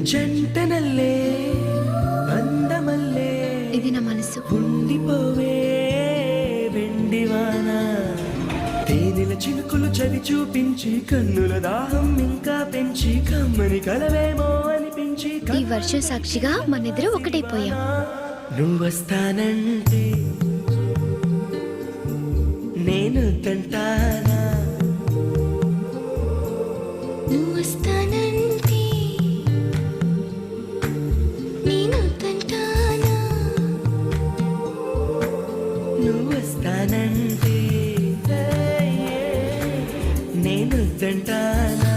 జంటనల్లే అందమల్లే ఇది నా మనసు. ఉండిపోవే వెండివాన తేనెల చినుకులు చవి చూపించి కన్నుల దాహం ఇంకా పెంచి కమ్మని కలవేమో అనిపించి ఈ వర్షం సాక్షిగా మనిద్దరం ఒకటైపోయాం. నువ్వొస్తానంటే నేను తంటానా నువ్వొస్తానంటే నేను తంటానా నువ్వొస్తానంటే నేను తంటానా